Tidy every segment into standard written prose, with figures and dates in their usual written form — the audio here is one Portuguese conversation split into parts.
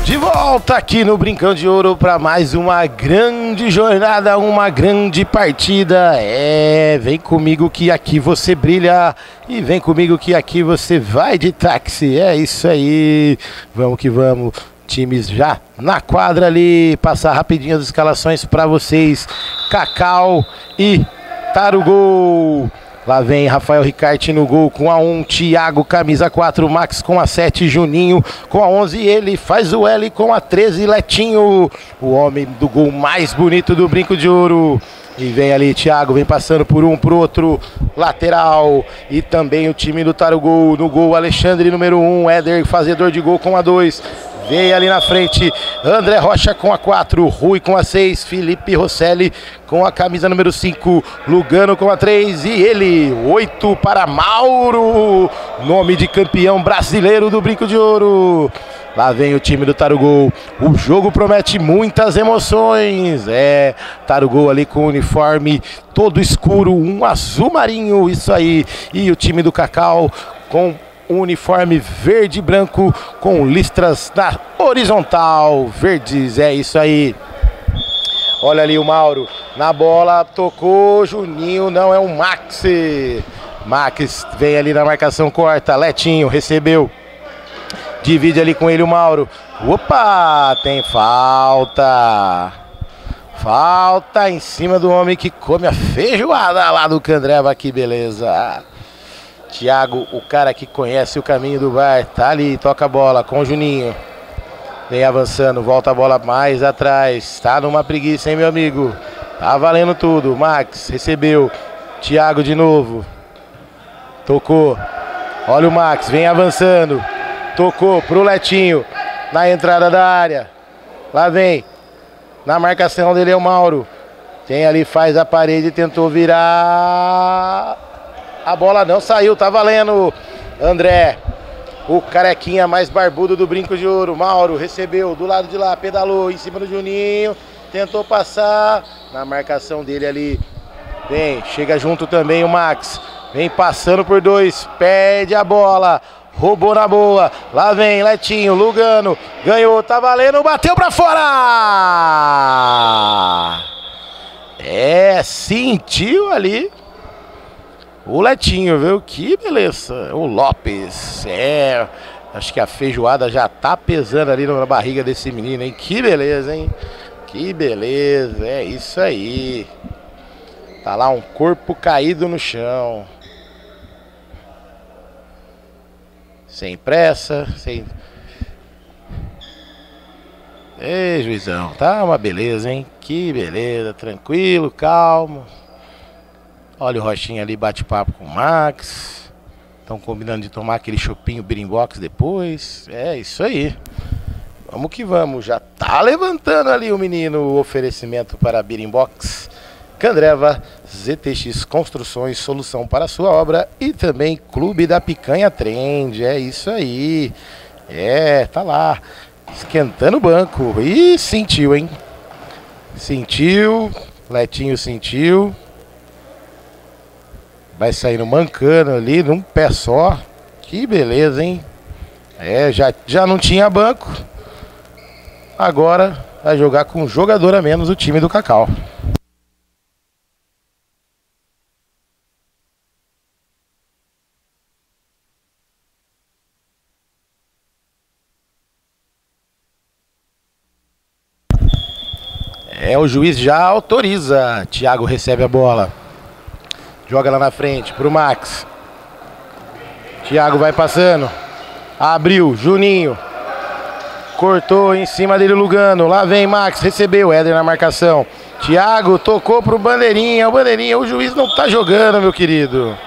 De volta aqui no Brincão de Ouro para mais uma grande jornada, uma grande partida. Vem comigo que aqui você brilha e vem comigo que aqui você vai de táxi. É isso aí, vamos que vamos. Times já na quadra ali, passar rapidinho as escalações para vocês. Cacau e Tarugol. Lá vem Rafael Ricarte no gol com a 1, Thiago, camisa 4, Max com a 7, Juninho com a 11, ele faz o L com a 13, Letinho, o homem do gol mais bonito do Brinco de Ouro. E vem ali Thiago, vem passando por um, pro outro lateral. E também o time do Tarugol, no gol Alexandre número 1, Éder fazedor de gol com a 2. Vem ali na frente, André Rocha com a 4, Rui com a 6, Felipe Rosselli com a camisa número 5, Lugano com a 3 e ele, 8 para Mauro, nome de campeão brasileiro do Brinco de Ouro. Lá vem o time do Tarugol, o jogo promete muitas emoções, Tarugol ali com o uniforme todo escuro, um azul marinho, isso aí, e o time do Cacau com um uniforme verde e branco com listras na horizontal, verdes, é isso aí. Olha ali o Mauro, na bola, tocou, Juninho, não é o Max. Max vem ali na marcação, corta, Letinho, recebeu. Divide ali com ele o Mauro. Opa, tem falta. Falta em cima do homem que come a feijoada lá do Candreva, que beleza. Thiago, o cara que conhece o caminho do bar, tá ali, toca a bola com o Juninho. Vem avançando, volta a bola mais atrás. Tá numa preguiça, hein, meu amigo? Tá valendo tudo. Max recebeu. Thiago de novo. Tocou. Olha o Max, vem avançando. Tocou pro Letinho. Na entrada da área. Lá vem. Na marcação dele é o Mauro. Tem ali, faz a parede, tentou virar. A bola não saiu, tá valendo. André, o carequinha mais barbudo do Brinco de Ouro. Mauro recebeu do lado de lá, pedalou em cima do Juninho. Tentou passar na marcação dele ali. Vem, chega junto também o Max. Vem passando por 2, perde a bola. Roubou na boa. Lá vem Letinho, Lugano. Ganhou, tá valendo, bateu pra fora. Sentiu ali o Letinho, viu? Que beleza. O Lopes. Acho que a feijoada já tá pesando ali na barriga desse menino, hein? Que beleza, hein? Que beleza. É isso aí. Tá lá um corpo caído no chão. Sem pressa, sem... Ei, juizão. Tá uma beleza, hein? Que beleza. Tranquilo, calmo. Olha o Rochinha ali, bate papo com o Max. Estão combinando de tomar aquele chopinho Birimbox depois. É isso aí. Vamos que vamos. Já tá levantando ali o menino. O oferecimento para Birimbox. Candreva, ZTX Construções, solução para a sua obra. E também Clube da Picanha Trend. É isso aí. Tá lá. Esquentando o banco. Ih, sentiu, hein? Sentiu. Letinho sentiu. Vai saindo mancando ali, num pé só. Que beleza, hein? Já não tinha banco. Agora vai jogar com um jogador a menos o time do Cacau. O juiz já autoriza. Thiago recebe a bola. Joga lá na frente pro Max. Thiago vai passando. Abriu, Juninho. Cortou em cima dele o Lugano. Lá vem Max, recebeu. Éder na marcação. Thiago tocou pro Bandeirinha. O Bandeirinha, o juiz não tá jogando, meu querido.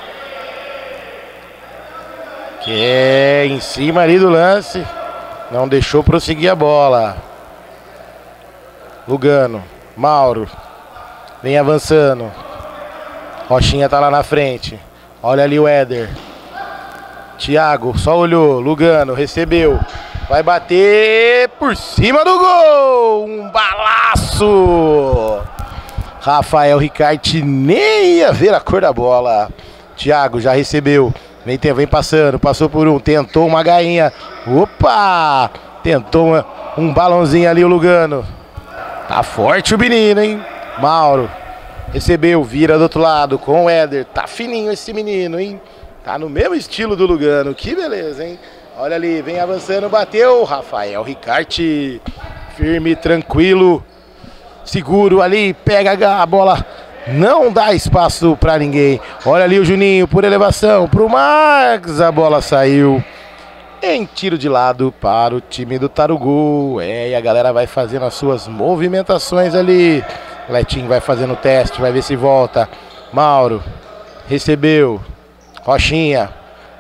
Em cima ali do lance. Não deixou prosseguir a bola. Lugano. Mauro. Vem avançando. Rochinha tá lá na frente. Olha ali o Éder. Thiago só olhou. Lugano recebeu. Vai bater por cima do gol. Um balaço. Rafael Ricarte nem ia ver a cor da bola. Thiago já recebeu. Vem passando. Passou por um. Tentou uma gainha. Opa! Tentou uma... Um balãozinho ali o Lugano. Tá forte o menino, hein? Mauro. Recebeu, vira do outro lado com o Éder. Tá fininho esse menino, hein? Tá no mesmo estilo do Lugano. Que beleza, hein? Olha ali, vem avançando, bateu. Rafael Ricarte. Firme, tranquilo. Seguro ali, pega a bola. Não dá espaço pra ninguém. Olha ali o Juninho por elevação pro Marcos. A bola saiu em tiro de lado para o time do Tarugu. E a galera vai fazendo as suas movimentações ali. Letinho vai fazendo o teste, vai ver se volta. Mauro recebeu. Rochinha.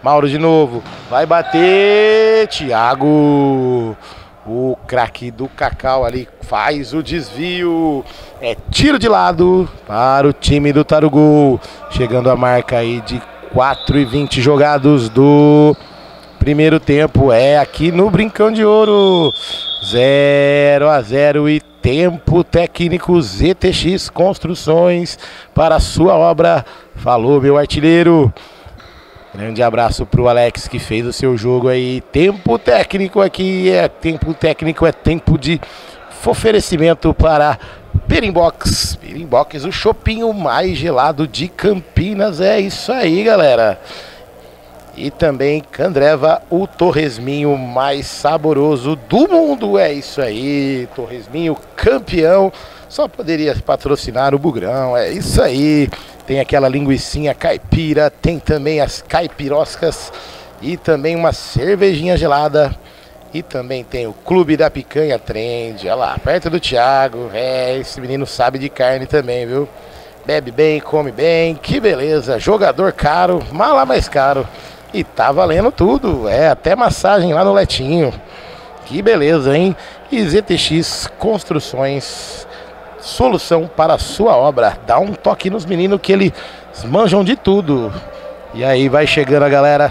Mauro de novo. Vai bater. Thiago. O craque do Cacau ali faz o desvio. É tiro de lado para o time do Tarugu. Chegando a marca aí de 4:20 jogados do primeiro tempo. É aqui no Brincão de Ouro. 0-0 e tempo técnico. ZTX Construções para a sua obra. Falou, meu artilheiro. Grande abraço pro Alex que fez o seu jogo aí. Tempo técnico aqui é tempo de oferecimento para Perimbox. Perimbox, o chopinho mais gelado de Campinas. É isso aí, galera. E também Candreva, o torresminho mais saboroso do mundo. É isso aí, torresminho campeão. Só poderia patrocinar o Bugrão. É isso aí. Tem aquela linguicinha caipira, tem também as caipiroscas e também uma cervejinha gelada. E também tem o Clube da Picanha Trend, olha lá, perto do Thiago. É, esse menino sabe de carne também, viu? Bebe bem, come bem, que beleza. Jogador caro, mala mais caro. E tá valendo tudo, até massagem lá no Letinho. Que beleza, hein? E ZTX Construções, solução para a sua obra. Dá um toque nos meninos que eles manjam de tudo. E aí vai chegando a galera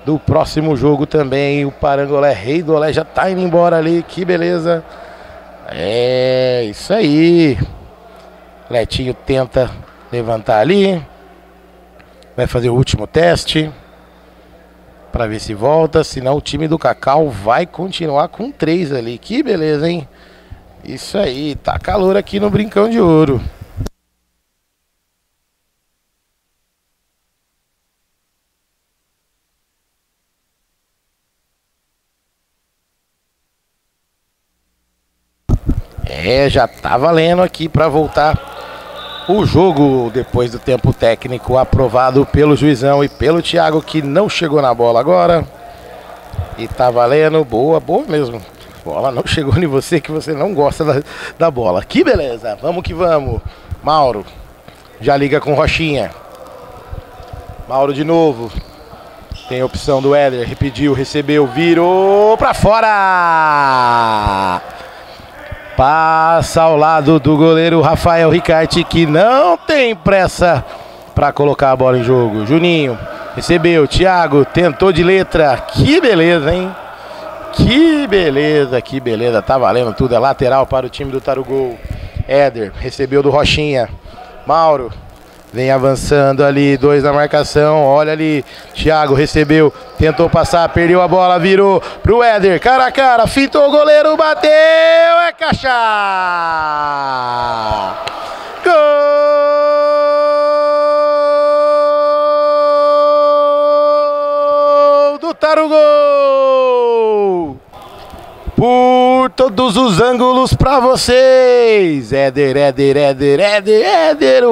do próximo jogo também. O Parangolé Rei do Olé já tá indo embora ali. Que beleza. É isso aí. Letinho tenta levantar ali. Vai fazer o último teste para ver se volta. Senão o time do Cacau vai continuar com 3 ali. Que beleza, hein? Isso aí, tá calor aqui no Brincão de Ouro. Já tá valendo aqui para voltar o jogo depois do tempo técnico aprovado pelo juizão e pelo Thiago, que não chegou na bola agora. E tá valendo, boa mesmo. Bola não chegou em você, que você não gosta da bola. Que beleza, vamos que vamos. Mauro já liga com Rochinha. Mauro de novo. Tem a opção do Éder, repediu, recebeu, virou pra fora. Passa ao lado do goleiro Rafael Ricarte, que não tem pressa para colocar a bola em jogo. Juninho recebeu, Thiago tentou de letra. Que beleza, hein? Que beleza, tá valendo tudo. É lateral para o time do Tarugu. Éder recebeu do Rochinha. Mauro vem avançando ali, 2 na marcação. Olha ali, Thiago recebeu, tentou passar, perdeu a bola, virou pro Éder, cara a cara, fitou o goleiro, bateu, é caixa! Gol do Tarugu! Por todos os ângulos pra vocês. Éder,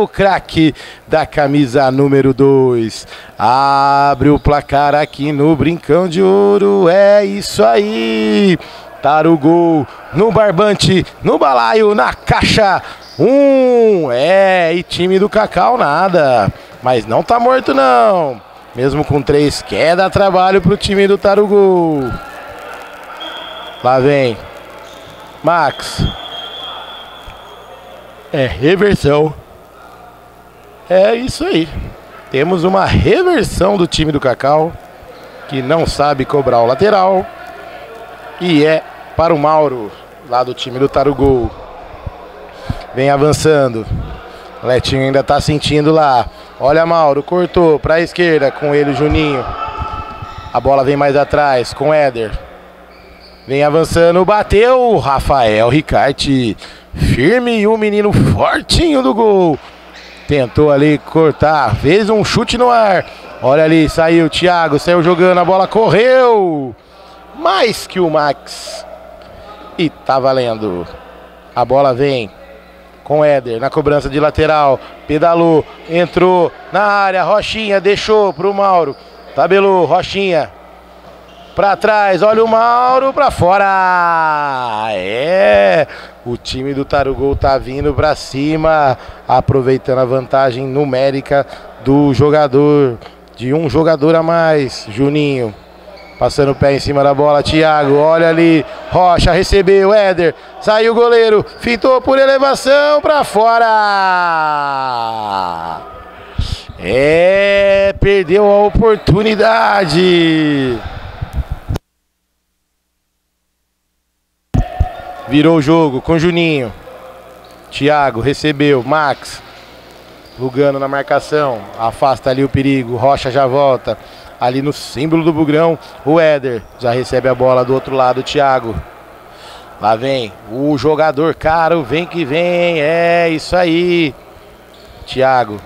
o craque da camisa número 2. Abre o placar aqui no Brincão de Ouro. É isso aí. Tarugu no barbante, no balaio, na caixa. E time do Cacau nada. Mas não tá morto não. Mesmo com 3, quer dar trabalho pro time do Tarugu. Lá vem Max. Reversão. É isso aí. Temos uma reversão do time do Cacau, que não sabe cobrar o lateral. E é para o Mauro, lá do time do Tarugu. Vem avançando. Letinho ainda tá sentindo lá. Olha, Mauro, cortou para a esquerda com ele, o Juninho. A bola vem mais atrás com o Éder. Vem avançando, bateu. Rafael Ricarte, firme e o menino fortinho do gol. Tentou ali cortar, fez um chute no ar. Olha ali, saiu o Thiago, saiu jogando, a bola correu. Mais que o Max. E tá valendo. A bola vem com o Éder na cobrança de lateral. Pedalou, entrou na área. Rochinha deixou pro Mauro. Tabelou, Rochinha. Pra trás, olha o Mauro pra fora. O time do Tarugol tá vindo pra cima, aproveitando a vantagem numérica do jogador, de um jogador a mais. Juninho, passando o pé em cima da bola, Thiago, olha ali, Rocha recebeu, Éder, saiu o goleiro, fintou por elevação pra fora. Perdeu a oportunidade. Virou o jogo com Juninho. Thiago recebeu, Max. Lugano na marcação. Afasta ali o perigo. Rocha já volta. Ali no símbolo do Bugrão, o Éder. Já recebe a bola do outro lado, o Thiago. Lá vem o jogador caro. Vem que vem. É isso aí. Thiago.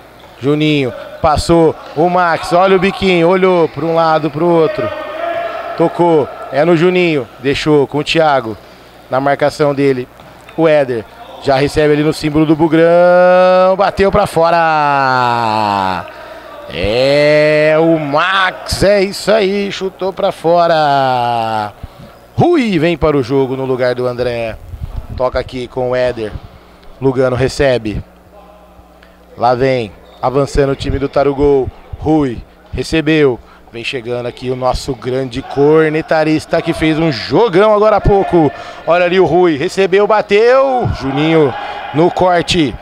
Juninho. Passou o Max. Olha o biquinho. Olhou para um lado, para o outro. Tocou. É no Juninho. Deixou com o Thiago. Na marcação dele, o Éder já recebe ali no símbolo do Bugrão, bateu pra fora. O Max, é isso aí, chutou pra fora. Rui vem para o jogo no lugar do André. Toca aqui com o Éder. Lugano recebe. Lá vem, avançando o time do Tarugol. Rui recebeu. Vem chegando aqui o nosso grande cornetarista que fez um jogão agora há pouco. Olha ali o Rui, recebeu, bateu. Juninho no corte.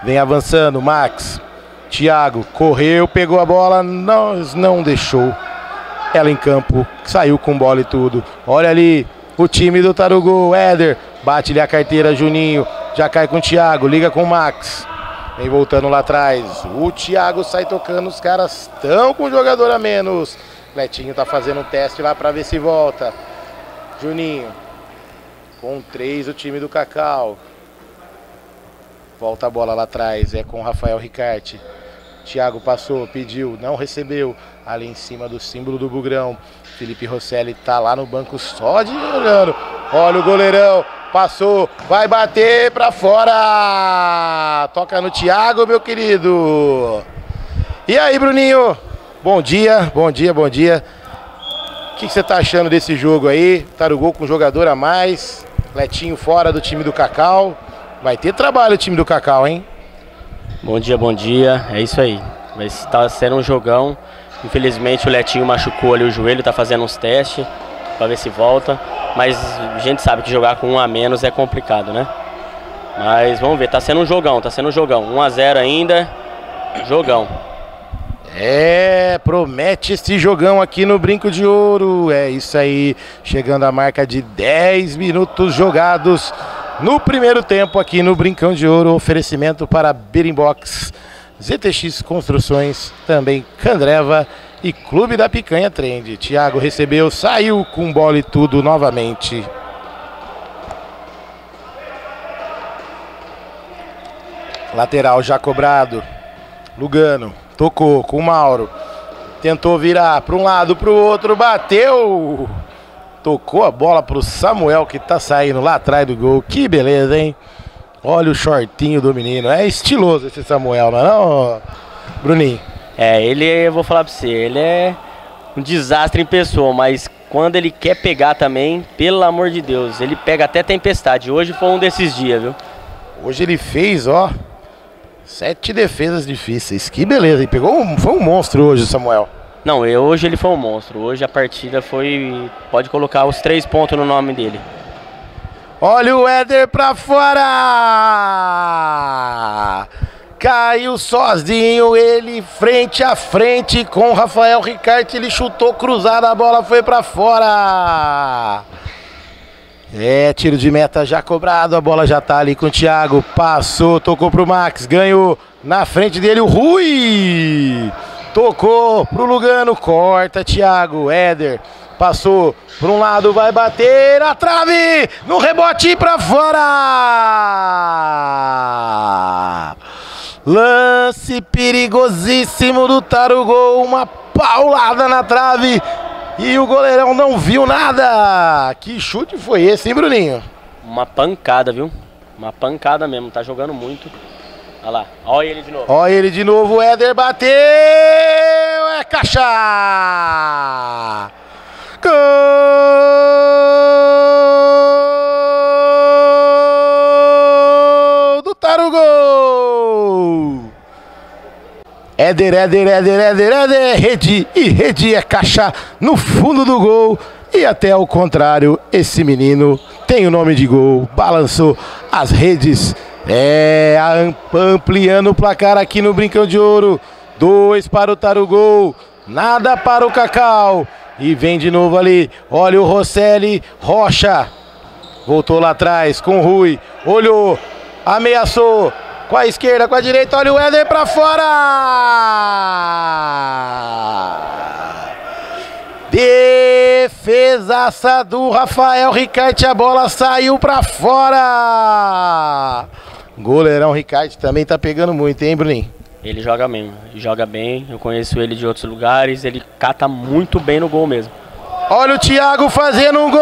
Vem avançando, Max. Thiago correu, pegou a bola, não deixou. Ela em campo, saiu com bola e tudo. Olha ali o time do Tarugol, Éder. Bate-lhe a carteira, Juninho. Já cai com o Thiago, liga com o Max. Vem voltando lá atrás, o Thiago sai tocando, os caras estão com um jogador a menos. Cletinho tá fazendo um teste lá para ver se volta. Juninho, com 3 o time do Cacau. Volta a bola lá atrás, é com o Rafael Ricarte. Thiago passou, pediu, não recebeu. Ali em cima do símbolo do Bugrão. Felipe Rosselli tá lá no banco só de olhando. Olha o goleirão. Passou, vai bater pra fora. Toca no Thiago, meu querido. E aí, Bruninho? Bom dia, bom dia, bom dia. O que você tá achando desse jogo aí? Tarugol com um jogador a mais. Letinho fora do time do Cacau. Vai ter trabalho o time do Cacau, hein? Bom dia, é isso aí. Vai estar sendo um jogão. Infelizmente o Letinho machucou ali o joelho, tá fazendo uns testes pra ver se volta. Mas a gente sabe que jogar com um a menos é complicado, né? Mas vamos ver, tá sendo um jogão, 1 a 0 ainda, jogão. Promete esse jogão aqui no Brinco de Ouro. É isso aí, chegando à marca de 10 minutos jogados no primeiro tempo aqui no Brincão de Ouro. Oferecimento para Berimbox, ZTX Construções, também Candreva e Clube da Picanha Trend. Thiago recebeu, saiu com bola e tudo novamente. Lateral já cobrado. Lugano tocou com o Mauro. Tentou virar para um lado, para o outro, bateu. Tocou a bola para o Samuel, que tá saindo lá atrás do gol. Que beleza, hein? Olha o shortinho do menino. É estiloso esse Samuel, não é não, Bruninho? Eu vou falar pra você, ele é um desastre em pessoa, mas quando ele quer pegar também, pelo amor de Deus, ele pega até tempestade. Hoje foi um desses dias, viu? Hoje ele fez, 7 defesas difíceis. Que beleza, ele foi um monstro hoje, Samuel. Não, hoje ele foi um monstro. Hoje a partida foi... Pode colocar os 3 pontos no nome dele. Olha o Éder pra fora! Caiu sozinho, ele frente a frente com o Rafael Ricarte, ele chutou cruzado, a bola foi pra fora. Tiro de meta já cobrado, a bola já tá ali com o Thiago, passou, tocou pro Max, ganhou, na frente dele o Rui. Tocou pro Lugano, corta Thiago, Éder. Passou por um lado, vai bater na trave, no rebote pra fora. Lance perigosíssimo do Tarugol, uma paulada na trave e o goleirão não viu nada. Que chute foi esse, hein, Bruninho? Uma pancada, viu? Uma pancada mesmo, tá jogando muito. Olha lá, olha ele de novo. Olha ele de novo, o Éder bateu, é caixa! Gol do Tarugol! Éder, rede e rede é caixa no fundo do gol. E até ao contrário, esse menino tem o nome de gol, balançou as redes. Ampliando o placar aqui no Brincão de Ouro. 2 para o Tarugol, nada para o Cacau. E vem de novo ali, olha o Rosselli, Rocha. Voltou lá atrás com o Rui, olhou, ameaçou. Com a esquerda, com a direita, olha o Éder pra fora! Defesaça do Rafael Ricarte, a bola saiu pra fora! Goleirão Ricarte também tá pegando muito, hein, Bruninho? Ele joga mesmo, joga bem, eu conheço ele de outros lugares, ele cata muito bem no gol mesmo. Olha o Thiago fazendo um gol!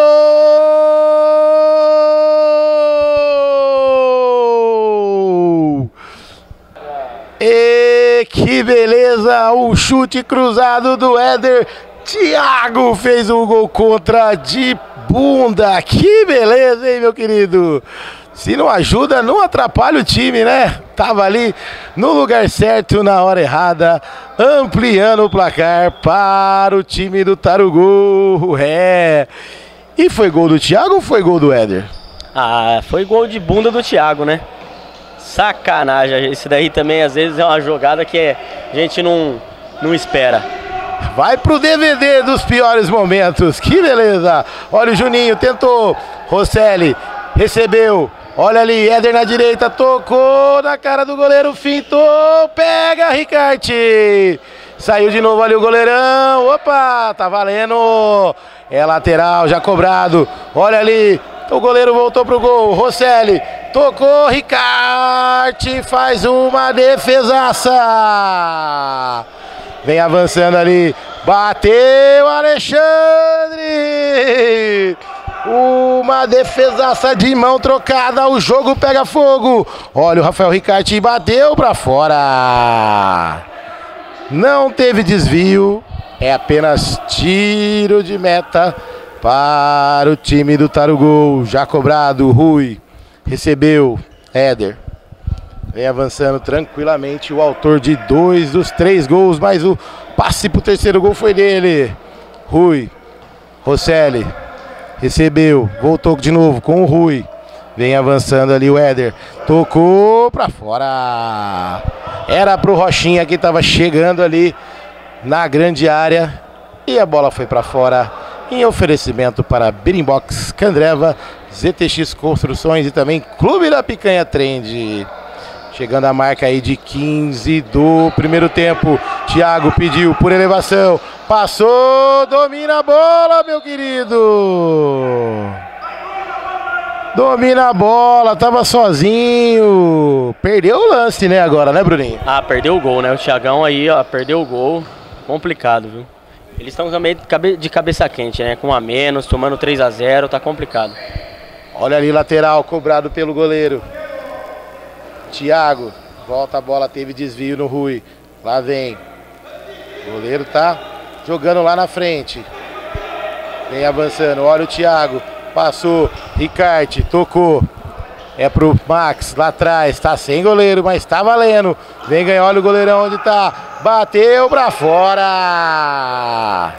E que beleza, o chute cruzado do Éder. Thiago fez um gol contra de bunda. Que beleza, hein, meu querido? Se não ajuda, não atrapalha o time, né? Tava ali no lugar certo, na hora errada, ampliando o placar para o time do Tarugol. E foi gol do Thiago ou foi gol do Éder? Ah, foi gol de bunda do Thiago, né? Sacanagem, esse daí também às vezes é uma jogada que a gente não espera. Vai pro DVD dos piores momentos, que beleza! Olha o Juninho, tentou, Rosselli, recebeu, olha ali, Éder na direita, tocou na cara do goleiro, fintou, pega Ricarte! Saiu de novo ali o goleirão, opa, tá valendo! É lateral, já cobrado, olha ali, o goleiro voltou pro gol, Rosselli, tocou, Ricarte, faz uma defesaça! Vem avançando ali, bateu Alexandre! Uma defesaça de mão trocada, o jogo pega fogo. Olha o Rafael Ricarte, bateu pra fora. Não teve desvio, é apenas tiro de meta para o time do Tarugol. Já cobrado, Rui, recebeu, Éder. Vem avançando tranquilamente, o autor de 2 dos 3 gols, mas o passe pro terceiro gol foi dele. Rui, Rosselli, recebeu, voltou de novo com o Rui. Vem avançando ali o Éder, tocou pra fora. Era pro Rochinha que tava chegando ali na grande área. E a bola foi pra fora em oferecimento para Birimbox, Candreva, ZTX Construções e também Clube da Picanha Trend. Chegando a marca aí de 15 do primeiro tempo. Thiago pediu por elevação. Passou, domina a bola, meu querido. Domina a bola, tava sozinho. Perdeu o lance, né, agora, né, Bruninho? Ah, perdeu o gol, né? O Thiagão aí, ó, perdeu o gol. Complicado, viu? Eles estão também de cabeça quente, né? Com a menos, tomando 3-0, tá complicado. Olha ali, lateral, cobrado pelo goleiro. Thiago, volta a bola, teve desvio no Rui. Lá vem. O goleiro tá jogando lá na frente. Vem avançando, olha o Thiago. Passou, Ricarte, tocou. É pro Max, lá atrás, tá sem goleiro, mas tá valendo. Vem ganhar, olha o goleirão onde tá. Bateu pra fora.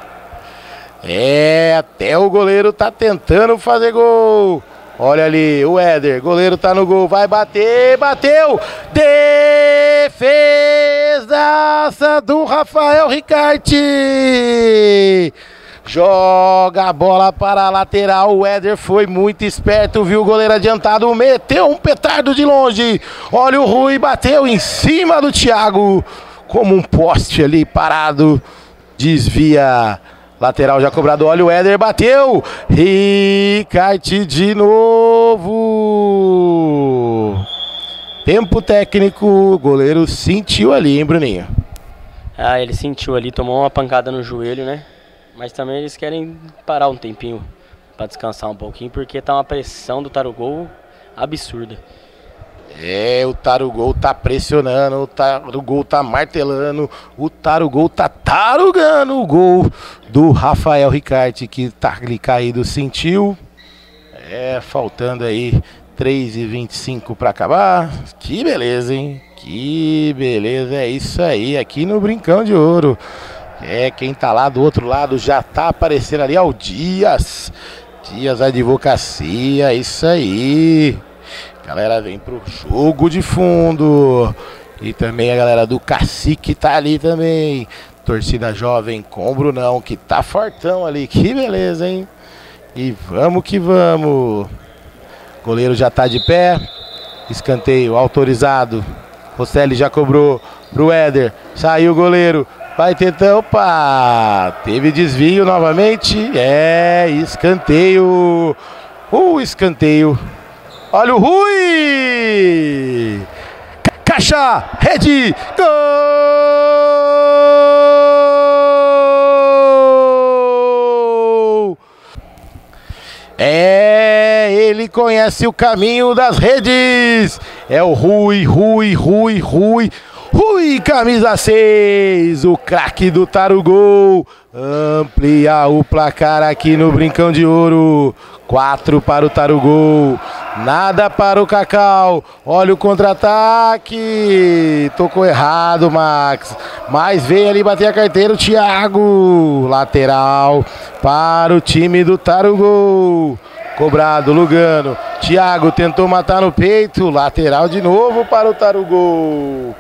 Até o goleiro tá tentando fazer gol. Olha ali, o Éder, goleiro tá no gol, vai bater, bateu! Defesaça do Rafael Ricarte! Joga a bola para a lateral, o Éder foi muito esperto, viu o goleiro adiantado, meteu um petardo de longe. Olha o Rui, bateu em cima do Thiago, como um poste ali parado, desvia Lateral já cobrado, olha o Éder, bateu! Ricarte de novo! Tempo técnico, o goleiro sentiu ali, hein, Bruninho? Ah, ele sentiu ali, tomou uma pancada no joelho, né? Mas também eles querem parar um tempinho para descansar um pouquinho, porque tá uma pressão do Tarugol absurda. É, o Tarugol tá pressionando, o Tarugol tá martelando, o Tarugol tá tarugando o gol do Rafael Ricarte, que tá ali caído, sentiu. É, faltando aí 3h25 para acabar. Que beleza, hein? Que beleza, é isso aí, aqui no Brincão de Ouro. É, quem tá lá do outro lado já tá aparecendo ali, ó, o Dias Advocacia, isso aí. Galera vem pro jogo de fundo. E também a galera do Cacique tá ali também. Torcida jovem com o Brunão, que tá fortão ali, que beleza, hein? E vamos que vamos. Goleiro já tá de pé. Escanteio autorizado. Rosselli já cobrou pro Éder. Saiu o goleiro. Vai tentar. Opa! Teve desvio novamente. É, escanteio. Escanteio. Olha o Rui! Caixa! Rede! Gol! É, ele conhece o caminho das redes. É o Rui, camisa 6, o craque do Tarugol. Amplia o placar aqui no Brincão de Ouro. 4 para o Tarugol, nada para o Cacau. Olha o contra-ataque. Tocou errado, Max. Mas veio ali bater a carteira o Thiago. Lateral para o time do Tarugol. Cobrado, Lugano. Thiago tentou matar no peito. Lateral de novo para o Tarugol.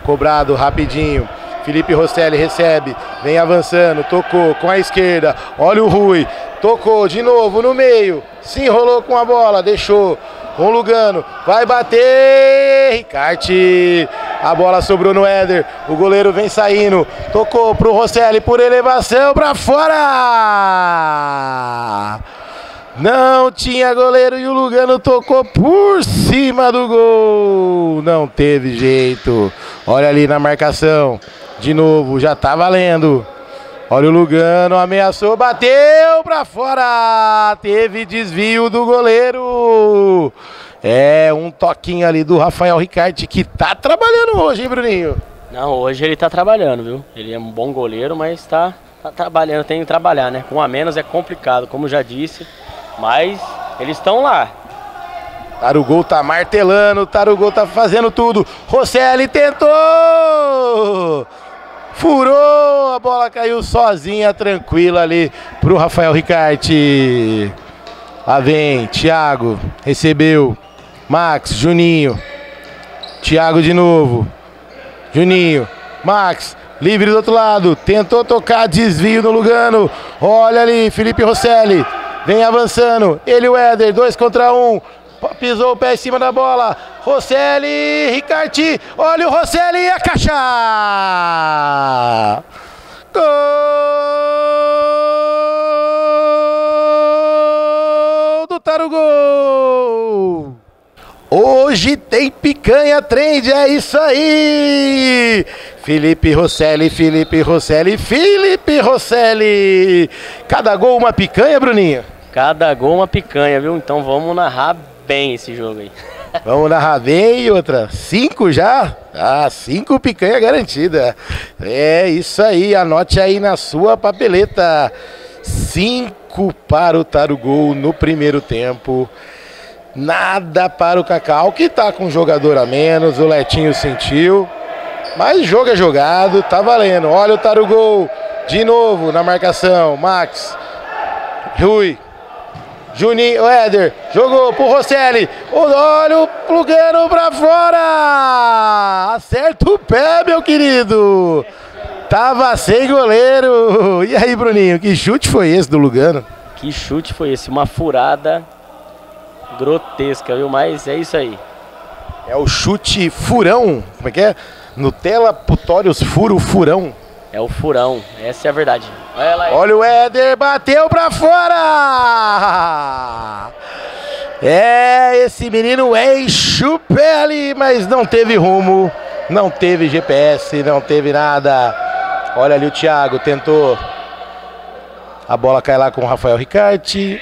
Cobrado rapidinho. Felipe Rosselli recebe, vem avançando, tocou com a esquerda, olha o Rui, tocou de novo no meio, se enrolou com a bola, deixou com o Lugano, vai bater, Ricarte, a bola sobrou no Éder, o goleiro vem saindo, tocou pro Rosselli por elevação pra fora! Não tinha goleiro e o Lugano tocou por cima do gol, não teve jeito, olha ali na marcação. De novo, já tá valendo. Olha o Lugano, ameaçou, bateu pra fora. Teve desvio do goleiro. É, um toquinho ali do Rafael Ricarte, que tá trabalhando hoje, hein, Bruninho? Não, hoje ele tá trabalhando, viu? Ele é um bom goleiro, mas tá trabalhando, tem que trabalhar, né? Com a menos é complicado, como já disse. Mas eles estão lá. Tarugol tá martelando, Tarugol tá fazendo tudo. Rosselli tentou! Furou, a bola caiu sozinha, tranquila ali pro Rafael Ricarte. Lá vem, Thiago, recebeu. Max, Juninho. Thiago de novo. Juninho, Max, livre do outro lado. Tentou tocar, desvio no Lugano. Olha ali, Felipe Rosselli. Vem avançando. Ele e o Éder, 2 contra 1. Pisou o pé em cima da bola. Rosselli, Ricarte. Olha o Rosselli e a caixa. Gol do Tarugol. Hoje tem picanha trend, é isso aí. Felipe Rosselli. Cada gol uma picanha, Bruninho? Cada gol uma picanha, viu? Então vamos narrar bem esse jogo aí. Vamos narrar bem e outra. 5 já? Ah, 5 picanha garantida. É isso aí, anote aí na sua papeleta. 5 para o Tarugol no primeiro tempo. Nada para o Cacau, que tá com um jogador a menos. O Letinho sentiu. Mas jogo é jogado, tá valendo. Olha o Tarugol de novo na marcação. Max, Rui, Juninho, Éder, jogou pro Rosselli. Olha o Lugano pra fora. Acerta o pé, meu querido. Tava sem goleiro. E aí, Bruninho, que chute foi esse do Lugano? Que chute foi esse? Uma furada grotesca, viu? Mas é isso aí. É o chute furão. Como é que é? Nutella, Putórios, furão. É o furão, essa é a verdade. Olha lá. Olha o Éder, bateu pra fora! Esse menino enche o pé ali, mas não teve rumo, não teve GPS, não teve nada. Olha ali o Thiago, tentou. A bola cai lá com o Rafael Ricarte.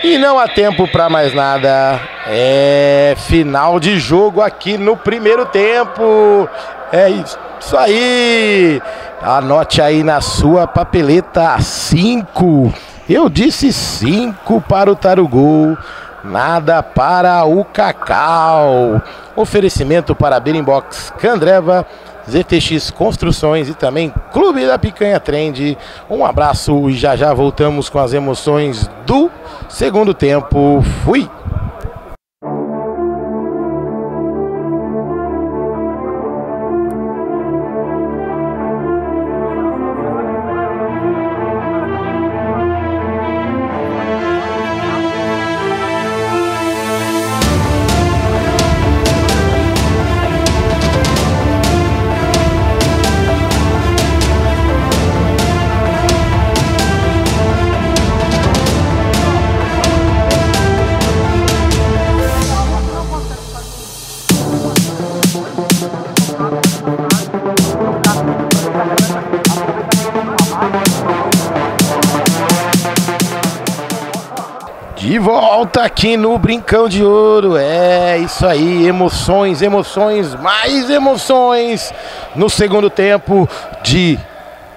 E não há tempo para mais nada. É final de jogo aqui no primeiro tempo. É isso aí. Anote aí na sua papeleta 5. Eu disse 5 para o Tarugol. Nada para o Cacau. Oferecimento para Berimbox, Candreva, ZTX Construções e também Clube da Picanha Trend. Um abraço e já já voltamos com as emoções do segundo tempo. Fui! De volta aqui no Brincão de Ouro. É isso aí, emoções, emoções, mais emoções no segundo tempo de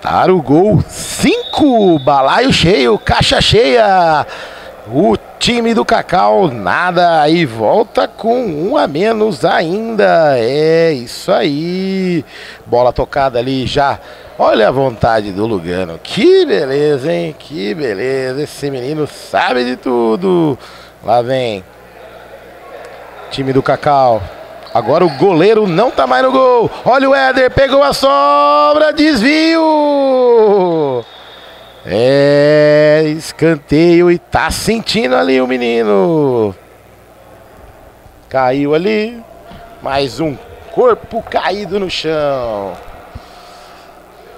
Tarugol 5, balaio cheio, caixa cheia. O time do Cacau nada e volta com 1 a menos ainda. É isso aí, bola tocada ali já. Olha a vontade do Lugano, que beleza, hein? Que beleza, esse menino sabe de tudo. Lá vem time do Cacau. Agora o goleiro não tá mais no gol. Olha o Éder, pegou a sobra, desvio. É, escanteio e tá sentindo ali o menino. Caiu ali, mais um corpo caído no chão.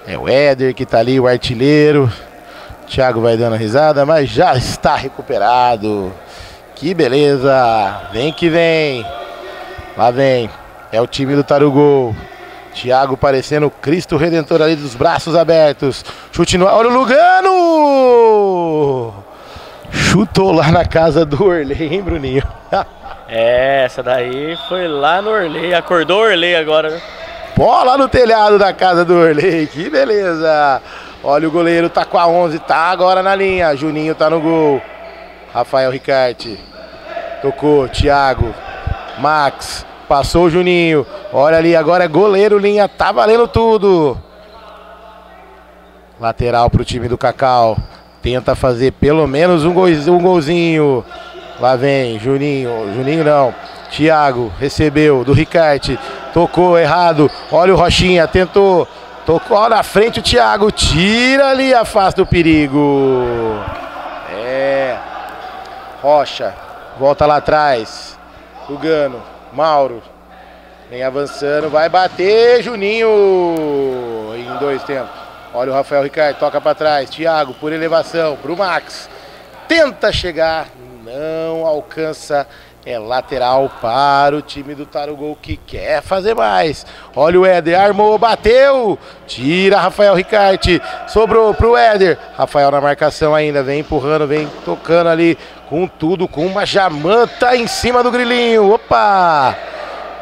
É o Éder que tá ali, o artilheiro. Thiago vai dando risada, mas já está recuperado. Que beleza. Vem que vem. Lá vem. É o time do Tarugol. Thiago parecendo o Cristo Redentor ali dos braços abertos. Chute no ar. Olha o Lugano! Chutou lá na casa do Orley, hein, Bruninho? Essa daí foi lá no Orley. Acordou o Orley agora, né? Bola no telhado da casa do Orley, que beleza. Olha o goleiro, tá com a 11, tá agora na linha. Juninho tá no gol. Rafael Ricarte. Tocou, Thiago. Max, passou o Juninho. Olha ali, agora é goleiro, linha, tá valendo tudo. Lateral pro time do Cacau. Tenta fazer pelo menos um golzinho. Lá vem, Juninho. Juninho não. Thiago recebeu do Ricarte. Tocou errado. Olha o Rochinha, tentou. Tocou na frente o Thiago. Tira ali, afasta o perigo. É. Rocha. Volta lá atrás. Lugano. Mauro. Vem avançando. Vai bater, Juninho. Em 2 tempos. Olha o Rafael Ricarte. Toca pra trás. Thiago por elevação. Pro Max. Tenta chegar. Não alcança. É lateral para o time do Tarugol que quer fazer mais. Olha o Éder, armou, bateu. Tira Rafael Ricarte. Sobrou pro Éder. Rafael na marcação ainda, vem empurrando, vem tocando ali com tudo, com uma jamanta em cima do grilinho. Opa!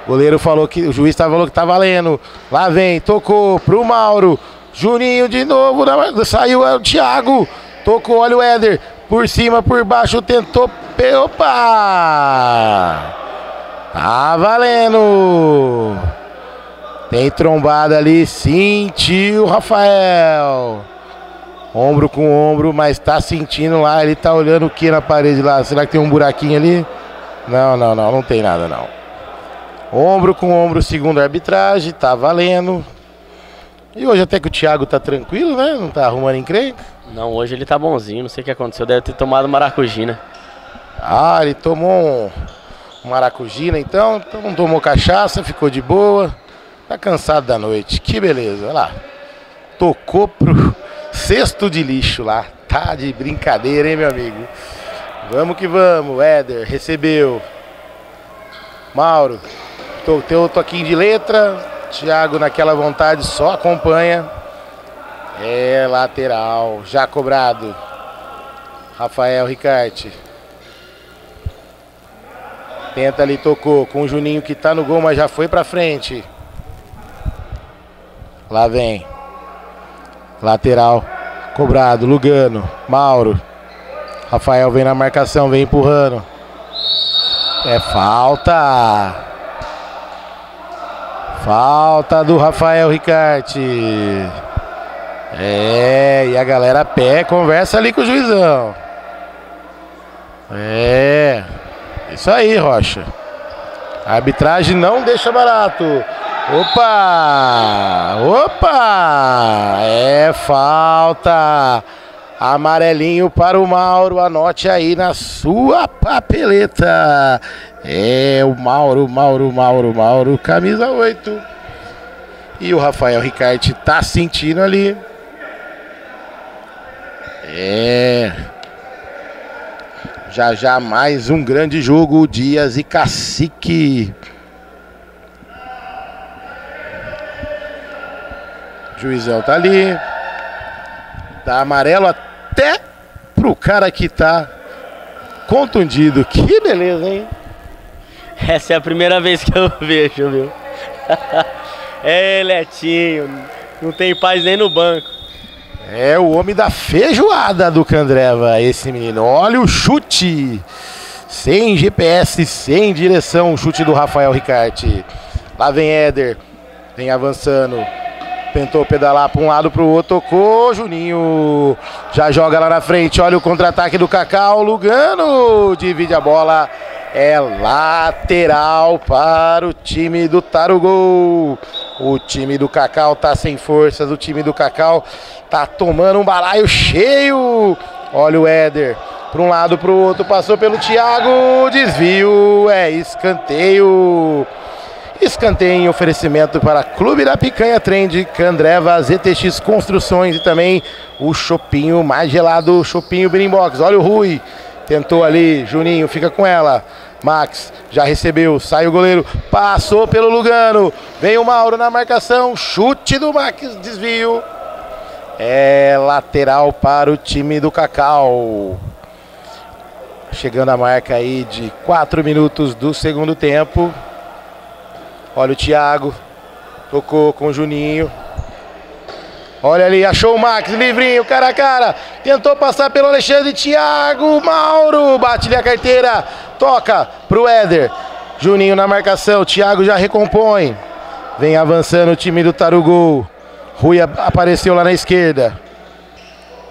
O goleiro falou que, o juiz falou que tá valendo. Lá vem, tocou pro Mauro. Juninho de novo, saiu o Thiago. Tocou, olha o Éder. Por cima, por baixo, tentou. Opa! Tá valendo! Tem trombada ali, sentiu o Rafael. Ombro com ombro, mas tá sentindo lá. Ele tá olhando o que na parede lá? Será que tem um buraquinho ali? Não tem nada não. Ombro com ombro, segundo a arbitragem, tá valendo. E hoje até que o Thiago tá tranquilo, né? Não tá arrumando encrenca. Não, hoje ele tá bonzinho, não sei o que aconteceu, deve ter tomado maracujina. Ah, ele tomou um maracujina então não tomou cachaça, ficou de boa. Tá cansado da noite, que beleza, olha lá. tocou pro cesto de lixo lá. Tá de brincadeira, hein, meu amigo? Vamos que vamos. Éder recebeu. Mauro. Teu toquinho de letra. Thiago naquela vontade só acompanha. É lateral. Já cobrado. Rafael Ricarte. Tenta ali, tocou com o Juninho que tá no gol, mas já foi pra frente. Lá vem. Lateral. Cobrado, Lugano, Mauro. Rafael vem na marcação, vem empurrando. É falta. Falta do Rafael Ricarte. E a galera a pé conversa ali com o juizão. Isso aí, Rocha. A arbitragem não deixa barato. Opa! É falta. Amarelinho para o Mauro. Anote aí na sua papeleta. É o Mauro, camisa 8. E o Rafael Ricarte tá sentindo ali. Já mais um grande jogo. Dias e Cacique. Juizão tá ali. Dá amarelo até pro cara que tá contundido. Que beleza, hein? Essa é a primeira vez que eu vejo, viu? Letinho. Não tem paz nem no banco. É o homem da feijoada do Candreva, esse menino. Olha o chute. Sem GPS, sem direção. O chute do Rafael Ricarte. Lá vem Éder. Vem avançando. Tentou pedalar para um lado, para o outro, tocou, Juninho já joga lá na frente, olha o contra-ataque do Cacau, Lugano divide a bola, é lateral para o time do Tarugol. O time do Cacau tá sem forças, o time do Cacau tá tomando um balaio cheio, olha o Éder, para um lado, para o outro, passou pelo Thiago, desvio, escanteio. Escanteio em oferecimento para Clube da Picanha Trend, Candreva, ZTX Construções e também o chopinho mais gelado, chopinho Birimbox. Olha o Rui, tentou ali, Juninho fica com ela. Max já recebeu, sai o goleiro, passou pelo Lugano, vem o Mauro na marcação, chute do Max, desvio. É lateral para o time do Cacau. Chegando a marca aí de 4 minutos do segundo tempo. Olha o Thiago, tocou com o Juninho. Olha ali, achou o Max, livrinho, cara a cara. Tentou passar pelo Alexandre, Thiago, Mauro. Bate ali a carteira, toca pro Éder. Juninho na marcação, Thiago já recompõe. Vem avançando o time do Tarugol. Rui apareceu lá na esquerda.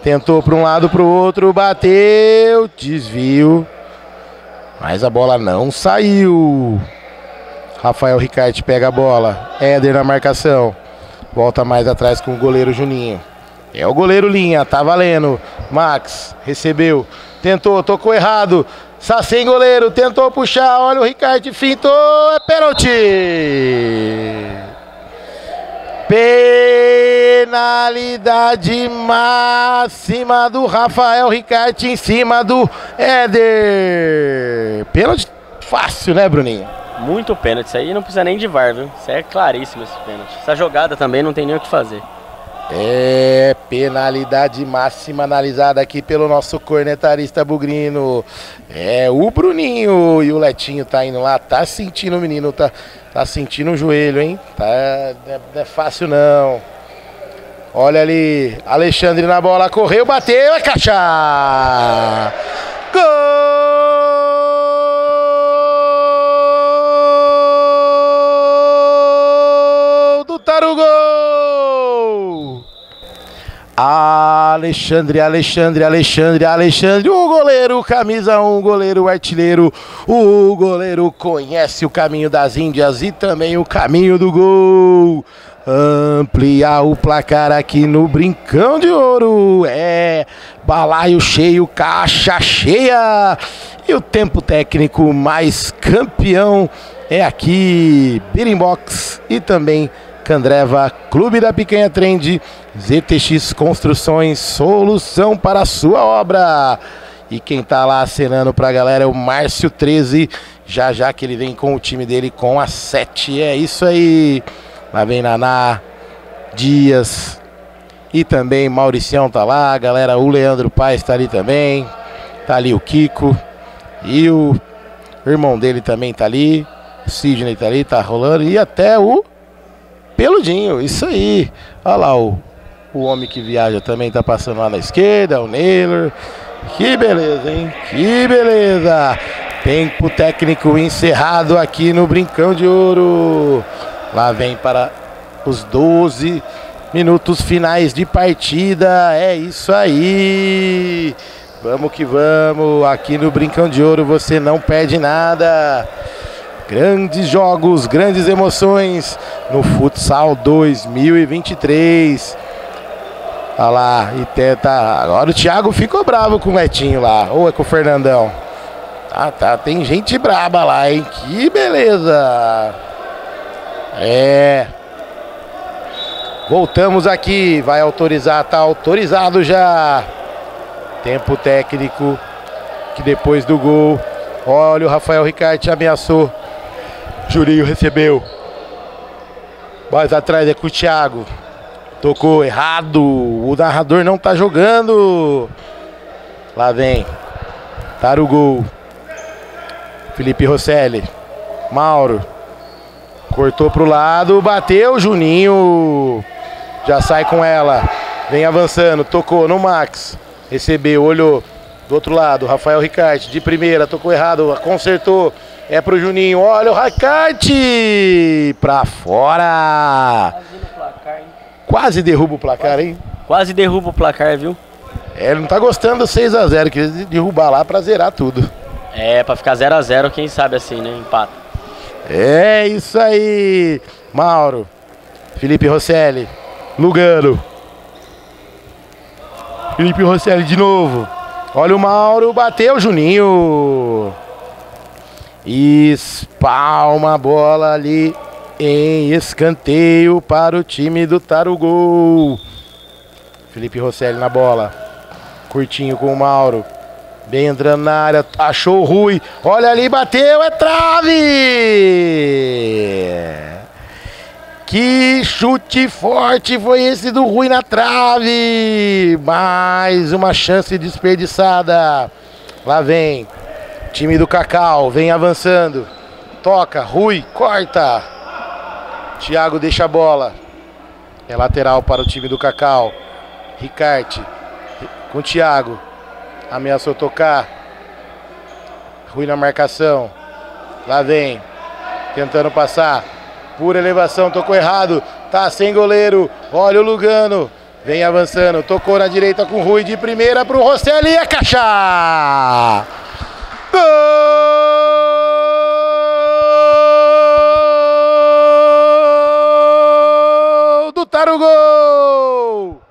Tentou para um lado, para o outro, bateu, desvio. Mas a bola não saiu. Rafael Ricarte pega a bola. Éder na marcação. Volta mais atrás com o goleiro Juninho. É o goleiro linha, tá valendo. Max recebeu. Tentou, tocou errado. Sá sem goleiro, tentou puxar. Olha o Ricarte, fintou. É pênalti. Penalidade máxima do Rafael Ricarte em cima do Éder. Pênalti fácil, né, Bruninho? Muito pênalti, isso aí não precisa nem de VAR, viu? Isso é claríssimo esse pênalti. Essa jogada também não tem nem o que fazer. É, penalidade máxima analisada aqui pelo nosso cornetarista bugrino. É, o Bruninho e o Letinho tá indo lá, tá sentindo o menino, tá sentindo o joelho, hein? Não é fácil não. Olha ali, Alexandre na bola, correu, bateu, é caixa! Gol do Tarugol! Alexandre, o goleiro, camisa 1, goleiro artilheiro, o goleiro conhece o caminho das Índias e também o caminho do gol. Ampliar o placar aqui no Brincão de Ouro, é balaio cheio, caixa cheia, e o tempo técnico mais campeão é aqui, Birimbox e também Candreva, Clube da Picanha Trend, ZTX Construções, solução para a sua obra. E quem tá lá acenando pra galera é o Márcio 13, já já que ele vem com o time dele com a 7. É isso aí. Lá vem Naná, Dias e também Mauricião tá lá, galera. O Leandro Paes tá ali também. Tá ali o Kiko e o irmão dele também tá ali. O Sidney tá ali, tá rolando. E até o Peludinho, isso aí. Olha lá o homem que viaja também tá passando lá na esquerda, o Naylor. Que beleza, hein? Que beleza! Tempo técnico encerrado aqui no Brincão de Ouro. Lá vem para os 12 minutos finais de partida. É isso aí. Vamos que vamos. Aqui no Brincão de Ouro você não perde nada. Grandes jogos, grandes emoções no Futsal 2023. Olha lá, e tenta. Agora o Thiago ficou bravo com o Letinho lá. Ou é com o Fernandão? Tá. Tem gente braba lá, hein? Que beleza! É. Voltamos aqui. Vai autorizar, tá autorizado já. Tempo técnico. Que depois do gol. Olha, o Rafael Ricarte ameaçou. Jurinho recebeu. Mais atrás é com o Thiago. Tocou errado. O narrador não tá jogando. Lá vem. Tarugol. Felipe Rosselli. Mauro. Cortou pro lado. Bateu. Juninho. Já sai com ela. Vem avançando. Tocou no Max. Recebeu. Olhou. Do outro lado. Rafael Ricarte. De primeira. Tocou errado. Consertou. É pro Juninho. Olha o Ricarte. Pra fora. Quase derruba o placar, hein? Quase derruba o placar, viu? É, ele não tá gostando do 6x0, queria derrubar lá pra zerar tudo. É, pra ficar 0x0, quem sabe assim, né? Empata. É isso aí. Mauro. Felipe Rosselli. Lugano. Felipe Rosselli de novo. Olha o Mauro, bateu, Juninho. Espalma a bola ali em escanteio para o time do Tarugol. Felipe Rosselli na bola. Curtinho com o Mauro. Bem entrando na área. Achou o Rui. Olha ali, bateu. É trave! Que chute forte foi esse do Rui na trave. Mais uma chance desperdiçada. Lá vem. Time do Cacau. Vem avançando. Toca. Rui. Corta. Thiago deixa a bola. É lateral para o time do Cacau. Ricarte. Com o Thiago. Ameaçou tocar. Rui na marcação. Lá vem. Tentando passar. Pura elevação. Tocou errado. Tá sem goleiro. Olha o Lugano. Vem avançando. Tocou na direita com o Rui. De primeira pro Rosselli. E a caixa. Gol! Tarugol!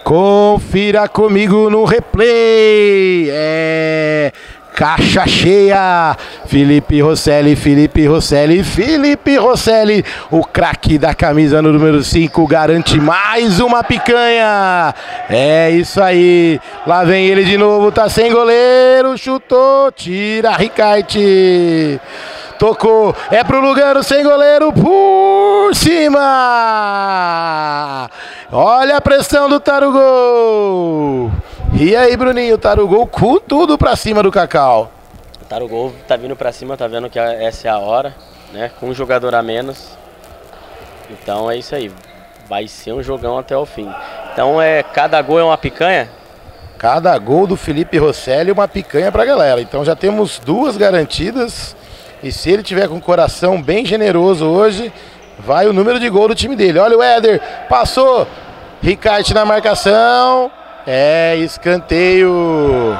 Confira comigo no replay. É caixa cheia. Felipe Rosselli, Felipe Rosselli, Felipe Rosselli. O craque da camisa no número 5 garante mais uma picanha. É isso aí. Lá vem ele de novo, tá sem goleiro, chutou, tira Ricarte. Tocou, é pro Lugano, sem goleiro, por cima! Olha a pressão do Tarugol! E aí, Bruninho, o Tarugol com tudo pra cima do Cacau. O Tarugol tá vindo pra cima, tá vendo que essa é a hora, né? Com um jogador a menos. Então é isso aí, vai ser um jogão até o fim. Então cada gol é uma picanha? Cada gol do Felipe Rosselli é uma picanha pra galera. Então já temos 2 garantidas. E se ele tiver com o coração bem generoso hoje, vai o número de gol do time dele. Olha o Éder, passou. Ricarte na marcação. É, escanteio.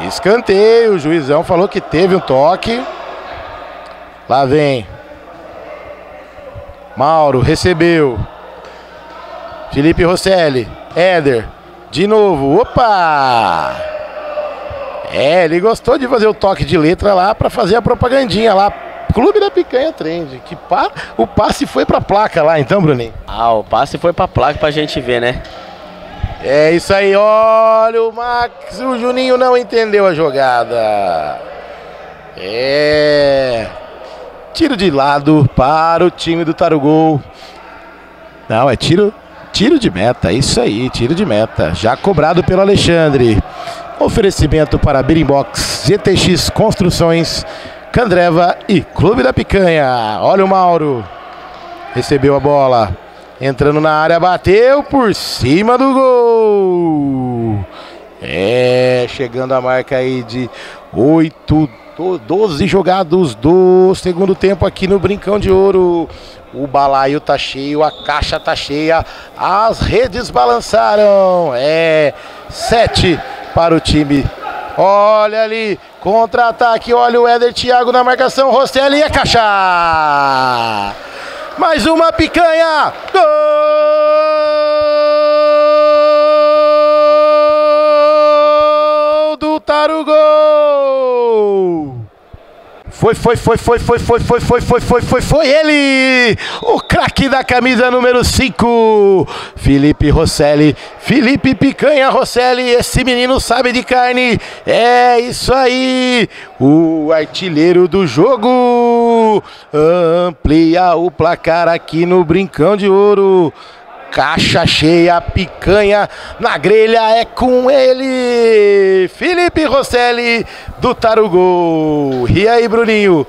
Escanteio. O juizão falou que teve um toque. Lá vem. Mauro recebeu. Felipe Rosselli. Éder. De novo. Opa! É, ele gostou de fazer o toque de letra lá para fazer a propagandinha lá Clube da Picanha Trend. O passe foi pra placa lá, então, Bruninho? Ah, o passe foi pra placa pra gente ver, né? É isso aí, olha o Max, o Juninho não entendeu a jogada. Tiro de lado para o time do Tarugol. Não, é tiro de meta, isso aí, tiro de meta. Já cobrado pelo Alexandre. Oferecimento para Birimbox, GTX Construções, Candreva e Clube da Picanha. Olha o Mauro. Recebeu a bola. Entrando na área, bateu por cima do gol. Chegando a marca aí de 12 jogados do segundo tempo aqui no Brincão de Ouro. O balaio tá cheio, a caixa tá cheia, as redes balançaram. 7 para o time. Olha ali, contra-ataque, olha o Éder Thiago na marcação, Rosselli e a caixa. Mais uma picanha! Gol do Tarugol! Foi ele! O craque da camisa número 5, Felipe Rosselli. Felipe Picanha Rosselli, esse menino sabe de carne. É isso aí! O artilheiro do jogo amplia o placar aqui no Brincão de Ouro. Caixa cheia, picanha na grelha, é com ele, Felipe Rosselli do Tarugol. E aí, Bruninho?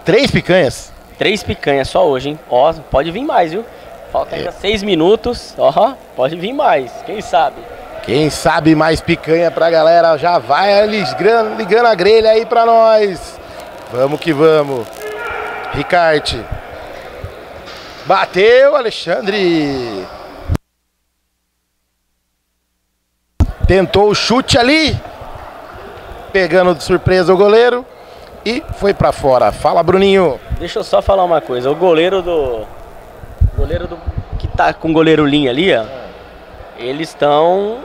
3 picanhas? 3 picanhas só hoje, hein? Ó, pode vir mais, viu? Falta ainda 6 minutos, ó, pode vir mais, quem sabe? Quem sabe mais picanha pra galera, já vai ligando a grelha aí pra nós. Vamos que vamos. Ricarte. Bateu, Alexandre. Tentou o chute ali. Pegando de surpresa o goleiro. E foi pra fora. Fala, Bruninho. Deixa eu só falar uma coisa. O goleiro que tá com o goleiro linha ali, ó. Eles estão...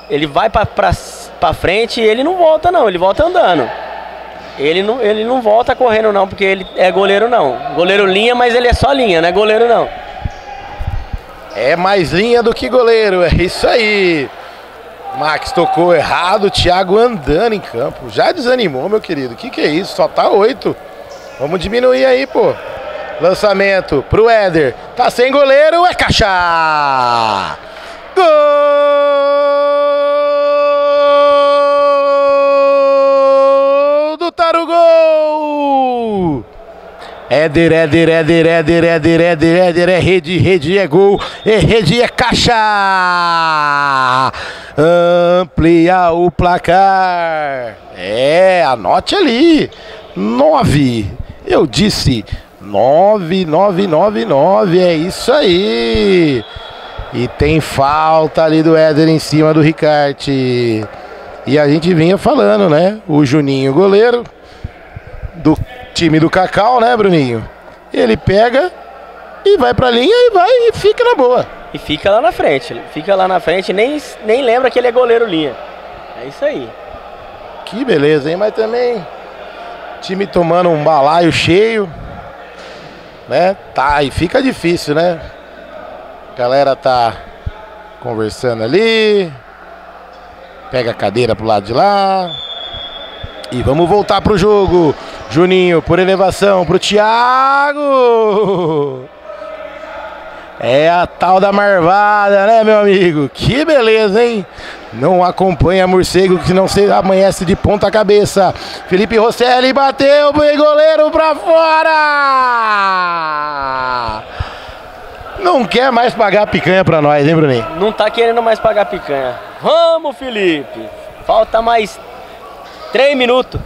Ele vai pra frente e ele não volta não. Ele volta andando. Ele não volta correndo não, porque ele é goleiro não. Goleiro linha, mas ele é só linha, não é goleiro não. É mais linha do que goleiro, é isso aí. Max tocou errado, Thiago andando em campo. Já desanimou, meu querido. Que é isso? Só tá 8. Vamos diminuir aí, pô. Lançamento pro Éder. Tá sem goleiro, é caixa! Gol do Tarugol! Éder, é rede, é gol, é rede, é caixa! Amplia o placar. Anote ali. 9. Eu disse 9, é isso aí. E tem falta ali do Éder em cima do Ricarte. E a gente vinha falando, né? O Juninho, goleiro do time do Cacau, né, Bruninho? Ele pega e vai pra linha e fica na boa. E fica lá na frente. Fica lá na frente e nem lembra que ele é goleiro linha. É isso aí. Que beleza, hein? Mas também time tomando um balaio cheio, né? Tá, e fica difícil, né? A galera tá conversando ali. Pega a cadeira pro lado de lá. E vamos voltar pro jogo. Juninho por elevação pro Thiago. É a tal da marvada, né, meu amigo? Que beleza, hein? Não acompanha morcego que não se amanhece de ponta cabeça. Felipe Rosselli bateu, goleiro pra fora. Não quer mais pagar picanha pra nós, hein, Bruninho? Não tá querendo mais pagar picanha. Vamos, Felipe. Falta mais 3 minutos.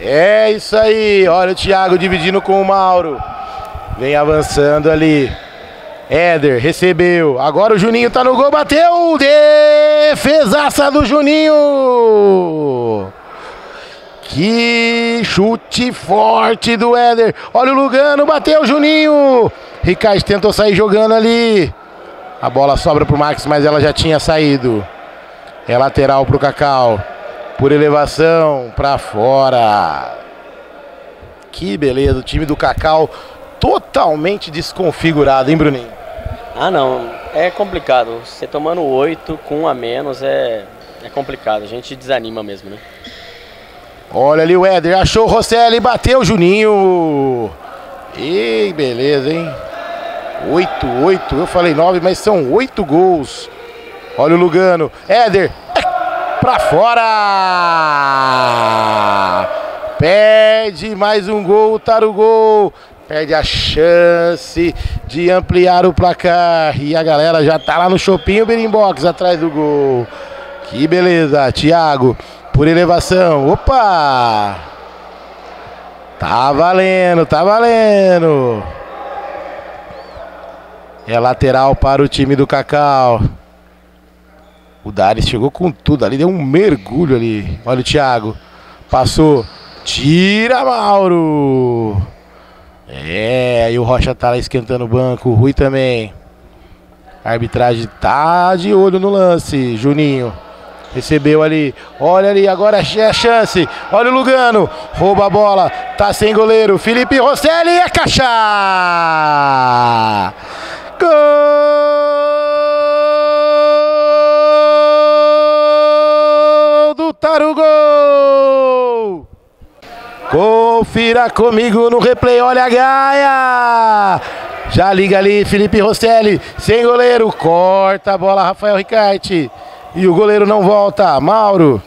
É isso aí. Olha o Thiago dividindo com o Mauro. Vem avançando ali. Éder recebeu. Agora o Juninho tá no gol. Bateu. Defesaça do Juninho. Que chute forte do Éder. Olha o Lugano. Bateu o Juninho. Ricardo tentou sair jogando ali. A bola sobra pro Max, mas ela já tinha saído. É lateral pro Cacau. Por elevação, pra fora. Que beleza, o time do Cacau totalmente desconfigurado, hein, Bruninho? Ah, não, é complicado. Você tomando 8 com 1 a menos é complicado, a gente desanima mesmo, né? Olha ali o Éder, achou o Rosselli, bateu o Juninho. E beleza, hein? 8, eu falei 9, mas são 8 gols. Olha o Lugano, Éder, pra fora! Perde mais um gol, o Tarugol. Perde a chance de ampliar o placar. E a galera já tá lá no Shopping Birimbox atrás do gol. Que beleza, Thiago, por elevação. Opa! Tá valendo, tá valendo. É lateral para o time do Cacau. O Dares chegou com tudo ali, deu um mergulho ali. Olha o Thiago, passou, tira Mauro. E o Rocha tá lá esquentando o banco, o Rui também. A arbitragem tá de olho no lance. Juninho recebeu ali, olha ali, agora é a chance. Olha o Lugano, rouba a bola, tá sem goleiro. Felipe Rosselli, é caixa! Gol do Tarugol! Confira comigo no replay, olha a Gaia! Já liga ali, Felipe Rosselli, sem goleiro, corta a bola, Rafael Ricarte. E o goleiro não volta, Mauro.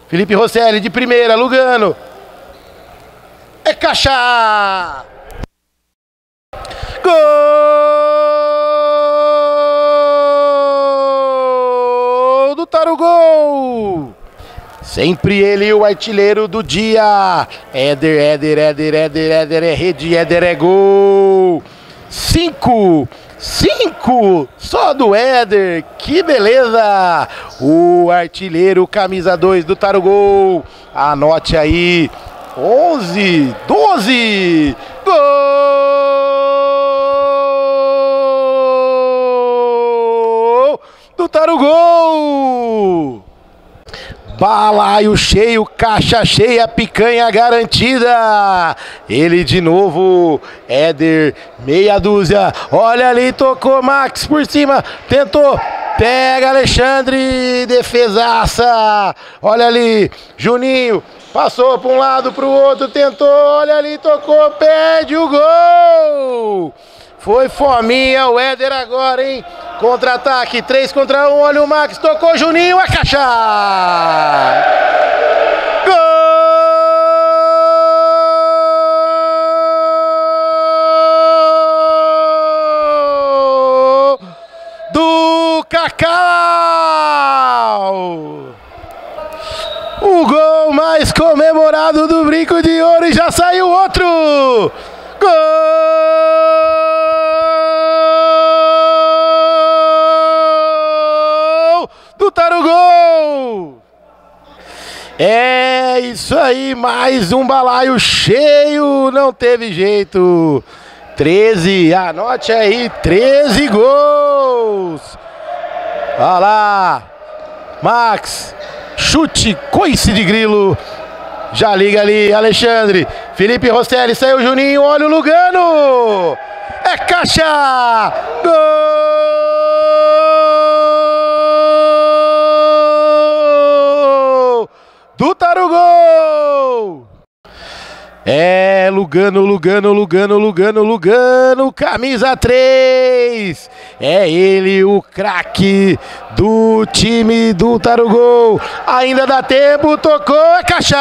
Felipe Rosselli de primeira, Lugano. É caixa! Gol do Tarugol! Sempre ele, o artilheiro do dia. Éder, é rede, Éder é gol. 5, só do Éder, que beleza! O artilheiro, camisa 2 do Tarugol. Anote aí, 11, 12, gol do Tarugol! Balaio cheio, caixa cheia, picanha garantida. Ele de novo, Éder, meia dúzia. Olha ali, tocou Max por cima, tentou. Pega Alexandre, defesaça. Olha ali, Juninho, passou para um lado, para o outro, tentou. Olha ali, tocou, perde o gol. Foi fominha o Éder agora, hein? Contra-ataque, 3 contra 1, olha o Max, tocou Juninho, a caixa! Gol do Cacau! O gol mais comemorado do Brinco de Ouro e já saiu outro! Gol do Tarugol! É isso aí, mais um balaio cheio, não teve jeito. 13, anote aí, 13 gols. Olha lá, Max, chute, coice de grilo. Já liga ali, Alexandre, Felipe Rosselli, saiu Juninho, olha o Lugano. É caixa! Gol do Tarugol! É Lugano, camisa 3. É ele, o craque do time do Tarugol. Ainda dá tempo, tocou, é caixa!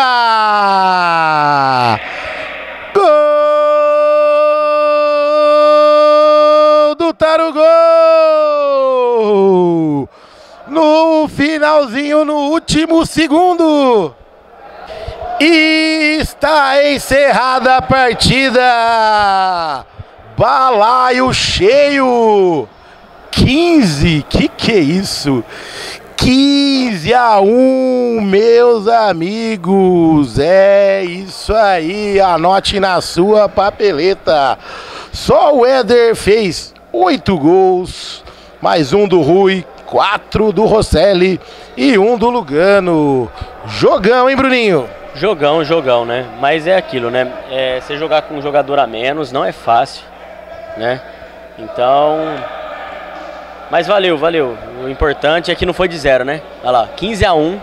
Gol do Tarugol! No finalzinho, no último segundo. E está encerrada a partida. Balaio cheio. 15, que é isso? 15-1, meus amigos. É isso aí, anote na sua papeleta. Só o Éder fez 8 gols, mais um do Rui, 4 do Rosselli e 1 do Lugano. Jogão, hein, Bruninho? Jogão, né? Mas é aquilo, né? Você jogar com um jogador a menos não é fácil, né? Então... Mas valeu. O importante é que não foi de 0, né? Olha lá, 15-1.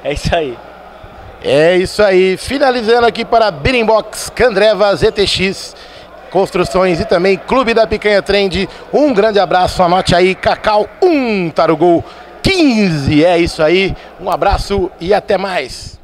É isso aí. É isso aí. Finalizando aqui para Birimbox, Candreva, ZTX, Construções e também Clube da Picanha Trend. Um grande abraço, anote aí, Cacau 1, Tarugol 15. É isso aí. Um abraço e até mais.